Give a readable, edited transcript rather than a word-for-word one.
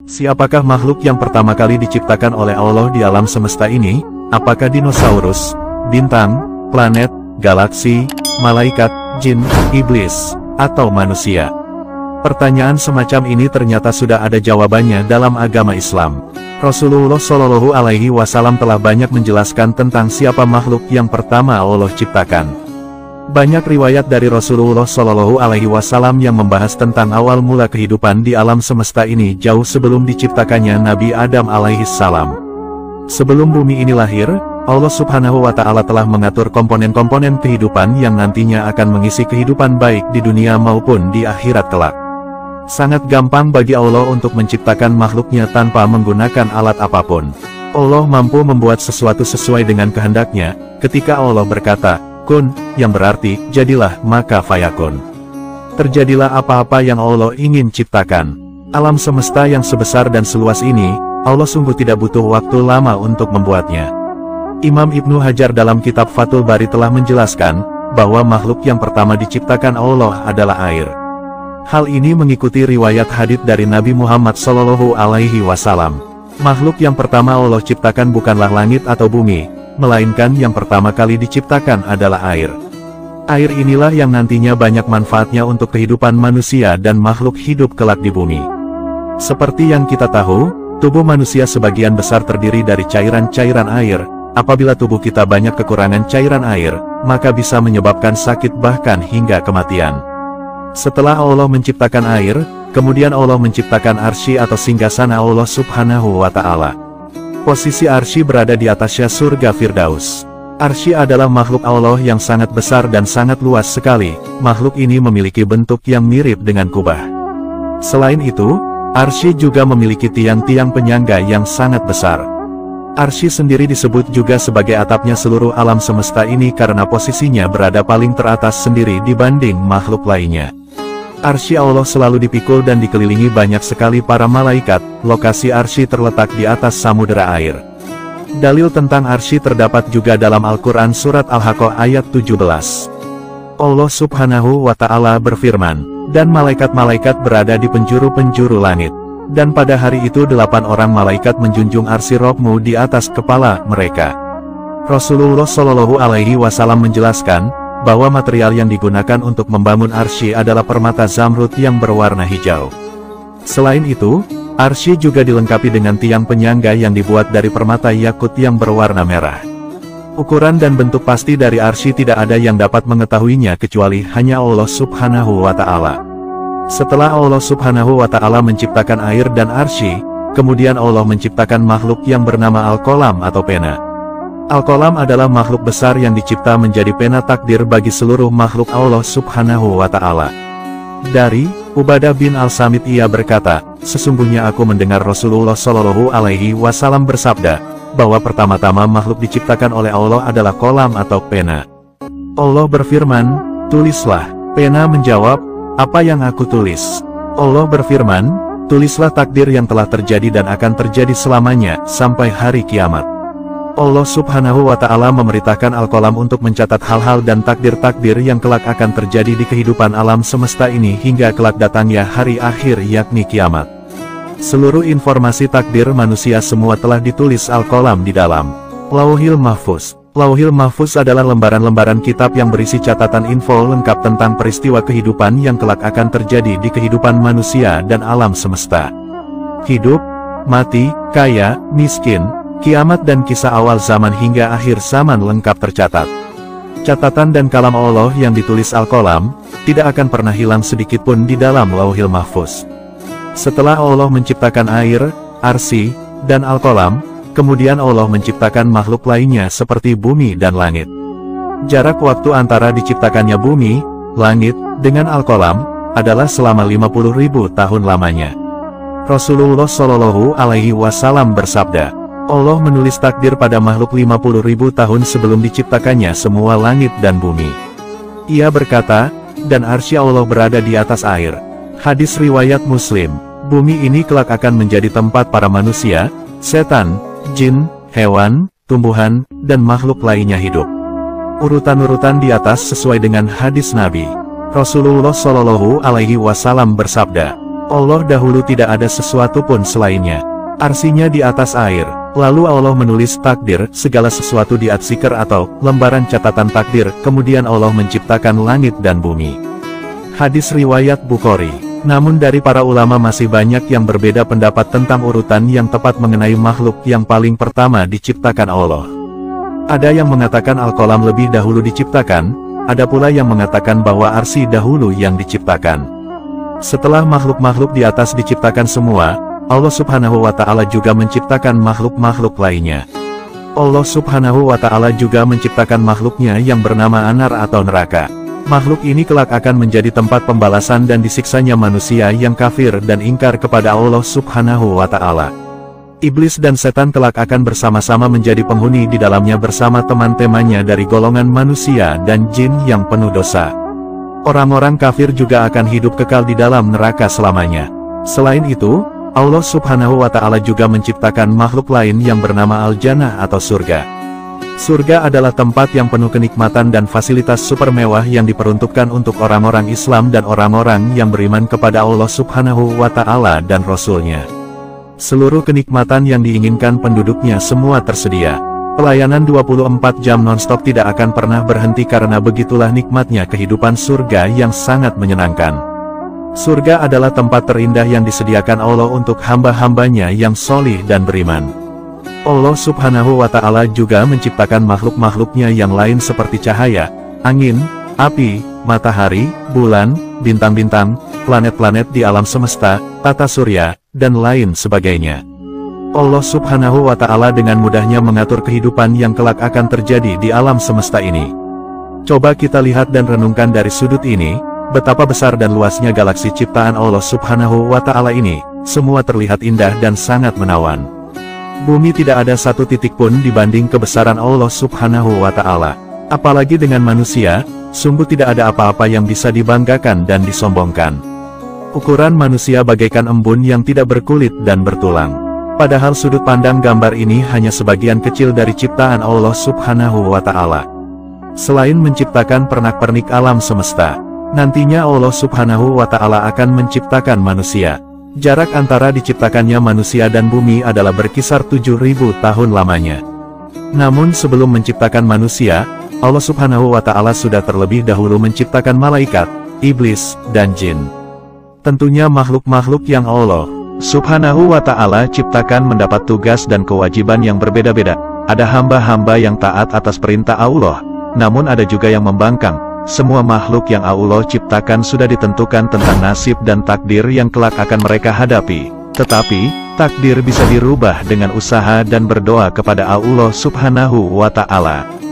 Siapakah makhluk yang pertama kali diciptakan oleh Allah di alam semesta ini? Apakah dinosaurus, bintang, planet, galaksi, malaikat, jin, iblis, atau manusia? Pertanyaan semacam ini ternyata sudah ada jawabannya dalam agama Islam. Rasulullah Shallallahu Alaihi Wasallam telah banyak menjelaskan tentang siapa makhluk yang pertama Allah ciptakan. Banyak riwayat dari Rasulullah Shallallahu Alaihi Wasallam yang membahas tentang awal mula kehidupan di alam semesta ini jauh sebelum diciptakannya Nabi Adam alaihi salam. Sebelum bumi ini lahir, Allah Subhanahu wa Ta'ala telah mengatur komponen-komponen kehidupan yang nantinya akan mengisi kehidupan baik di dunia maupun di akhirat kelak. Sangat gampang bagi Allah untuk menciptakan makhluknya tanpa menggunakan alat apapun. Allah mampu membuat sesuatu sesuai dengan kehendaknya. Ketika Allah berkata, kun, yang berarti, jadilah, maka fayakun. Terjadilah apa-apa yang Allah ingin ciptakan. Alam semesta yang sebesar dan seluas ini, Allah sungguh tidak butuh waktu lama untuk membuatnya. Imam Ibnu Hajar dalam kitab Fathul Bari telah menjelaskan, bahwa makhluk yang pertama diciptakan Allah adalah air. Hal ini mengikuti riwayat hadits dari Nabi Muhammad Shallallahu Alaihi Wasallam. Makhluk yang pertama Allah ciptakan bukanlah langit atau bumi, melainkan yang pertama kali diciptakan adalah air. Air inilah yang nantinya banyak manfaatnya untuk kehidupan manusia dan makhluk hidup kelak di bumi. Seperti yang kita tahu, tubuh manusia sebagian besar terdiri dari cairan-cairan air. Apabila tubuh kita banyak kekurangan cairan air, maka bisa menyebabkan sakit bahkan hingga kematian. Setelah Allah menciptakan air, kemudian Allah menciptakan arsy atau singgasana Allah Subhanahu wa Ta'ala. Posisi arsy berada di atasnya surga Firdaus. Arsy adalah makhluk Allah yang sangat besar dan sangat luas sekali. Makhluk ini memiliki bentuk yang mirip dengan kubah. Selain itu, arsy juga memiliki tiang-tiang penyangga yang sangat besar. Arsy sendiri disebut juga sebagai atapnya seluruh alam semesta ini karena posisinya berada paling teratas sendiri dibanding makhluk lainnya. Arsy Allah selalu dipikul dan dikelilingi banyak sekali para malaikat. Lokasi arsy terletak di atas samudera air. Dalil tentang arsy terdapat juga dalam Al-Quran Surat Al-Haqqah ayat 17. Allah Subhanahu wa Ta'ala berfirman, dan malaikat-malaikat berada di penjuru-penjuru langit. Dan pada hari itu 8 orang malaikat menjunjung arsy Rabb-Mu di atas kepala mereka. Rasulullah Shallallahu Alaihi Wasallam menjelaskan, bahwa material yang digunakan untuk membangun arsy adalah permata zamrud yang berwarna hijau. Selain itu, arsy juga dilengkapi dengan tiang penyangga yang dibuat dari permata yakut yang berwarna merah. Ukuran dan bentuk pasti dari arsy tidak ada yang dapat mengetahuinya kecuali hanya Allah Subhanahu wa Ta'ala. Setelah Allah Subhanahu wa Ta'ala menciptakan air dan arsy, kemudian Allah menciptakan makhluk yang bernama Al-Qalam atau pena. Al-Qalam adalah makhluk besar yang dicipta menjadi pena takdir bagi seluruh makhluk Allah Subhanahu wa Ta'ala. Dari Ubadah bin Al-Samit ia berkata, sesungguhnya aku mendengar Rasulullah Shallallahu Alaihi Wasallam bersabda, bahwa pertama-tama makhluk diciptakan oleh Allah adalah qalam atau pena. Allah berfirman, tulislah. Pena menjawab, apa yang aku tulis? Allah berfirman, tulislah takdir yang telah terjadi dan akan terjadi selamanya, sampai hari kiamat. Allah Subhanahu wa Ta'ala memerintahkan Al-Qalam untuk mencatat hal-hal dan takdir-takdir yang kelak akan terjadi di kehidupan alam semesta ini hingga kelak datangnya hari akhir yakni kiamat. Seluruh informasi takdir manusia semua telah ditulis Al-Qalam di dalam Lauhil Mahfuz. Lauhil Mahfuz adalah lembaran-lembaran kitab yang berisi catatan info lengkap tentang peristiwa kehidupan yang kelak akan terjadi di kehidupan manusia dan alam semesta. Hidup, mati, kaya, miskin, kiamat dan kisah awal zaman hingga akhir zaman lengkap tercatat. Catatan dan kalam Allah yang ditulis Al-Qalam, tidak akan pernah hilang sedikitpun di dalam Lauhil Mahfuz. Setelah Allah menciptakan air, arsy, dan Al-Qalam, kemudian Allah menciptakan makhluk lainnya seperti bumi dan langit. Jarak waktu antara diciptakannya bumi, langit, dengan Al-Qalam, adalah selama 50.000 tahun lamanya. Rasulullah Shallallahu Alaihi Wasallam bersabda, Allah menulis takdir pada makhluk 50.000 tahun sebelum diciptakannya semua langit dan bumi. Ia berkata, dan arsy Allah berada di atas air. Hadis riwayat Muslim. Bumi ini kelak akan menjadi tempat para manusia, setan, jin, hewan, tumbuhan, dan makhluk lainnya hidup. Urutan-urutan di atas sesuai dengan hadis Nabi. Rasulullah Shallallahu Alaihi Wasallam bersabda, Allah dahulu tidak ada sesuatu pun selainnya. Arsinya di atas air. Lalu Allah menulis takdir, segala sesuatu di At-Sikr atau lembaran catatan takdir, kemudian Allah menciptakan langit dan bumi. Hadis riwayat Bukhari. Namun dari para ulama masih banyak yang berbeda pendapat tentang urutan yang tepat mengenai makhluk yang paling pertama diciptakan Allah. Ada yang mengatakan Al-Qalam lebih dahulu diciptakan, ada pula yang mengatakan bahwa Arsy dahulu yang diciptakan. Setelah makhluk-makhluk di atas diciptakan semua, Allah Subhanahu wa Ta'ala juga menciptakan makhluk-makhluk lainnya. Allah Subhanahu wa Ta'ala juga menciptakan makhluknya yang bernama Anar atau neraka. Makhluk ini kelak akan menjadi tempat pembalasan dan disiksanya manusia yang kafir dan ingkar kepada Allah Subhanahu wa Ta'ala. Iblis dan setan kelak akan bersama-sama menjadi penghuni di dalamnya bersama teman-temannya dari golongan manusia dan jin yang penuh dosa. Orang-orang kafir juga akan hidup kekal di dalam neraka selamanya. Selain itu, Allah Subhanahu wa Ta'ala juga menciptakan makhluk lain yang bernama Al-Jannah atau surga. Surga adalah tempat yang penuh kenikmatan dan fasilitas super mewah yang diperuntukkan untuk orang-orang Islam dan orang-orang yang beriman kepada Allah Subhanahu wa Ta'ala dan Rasul-Nya. Seluruh kenikmatan yang diinginkan penduduknya semua tersedia. Pelayanan 24 jam non-stop tidak akan pernah berhenti karena begitulah nikmatnya kehidupan surga yang sangat menyenangkan. Surga adalah tempat terindah yang disediakan Allah untuk hamba-hambanya yang solih dan beriman. Allah Subhanahu wa Ta'ala juga menciptakan makhluk-makhluknya yang lain seperti cahaya, angin, api, matahari, bulan, bintang-bintang, planet-planet di alam semesta, tata surya, dan lain sebagainya. Allah Subhanahu wa Ta'ala dengan mudahnya mengatur kehidupan yang kelak akan terjadi di alam semesta ini. Coba kita lihat dan renungkan dari sudut ini, betapa besar dan luasnya galaksi ciptaan Allah Subhanahu wa Ta'ala ini, semua terlihat indah dan sangat menawan. Bumi tidak ada satu titik pun dibanding kebesaran Allah Subhanahu wa Ta'ala. Apalagi dengan manusia, sungguh tidak ada apa-apa yang bisa dibanggakan dan disombongkan. Ukuran manusia bagaikan embun yang tidak berkulit dan bertulang. Padahal sudut pandang gambar ini hanya sebagian kecil dari ciptaan Allah Subhanahu wa Ta'ala. Selain menciptakan pernak-pernik alam semesta, nantinya Allah Subhanahu wa Ta'ala akan menciptakan manusia. Jarak antara diciptakannya manusia dan bumi adalah berkisar 7.000 tahun lamanya. Namun sebelum menciptakan manusia, Allah Subhanahu wa Ta'ala sudah terlebih dahulu menciptakan malaikat, iblis, dan jin. Tentunya makhluk-makhluk yang Allah Subhanahu wa Ta'ala ciptakan mendapat tugas dan kewajiban yang berbeda-beda. Ada hamba-hamba yang taat atas perintah Allah, namun ada juga yang membangkang. Semua makhluk yang Allah ciptakan sudah ditentukan tentang nasib dan takdir yang kelak akan mereka hadapi. Tetapi, takdir bisa dirubah dengan usaha dan berdoa kepada Allah Subhanahu wa Ta'ala.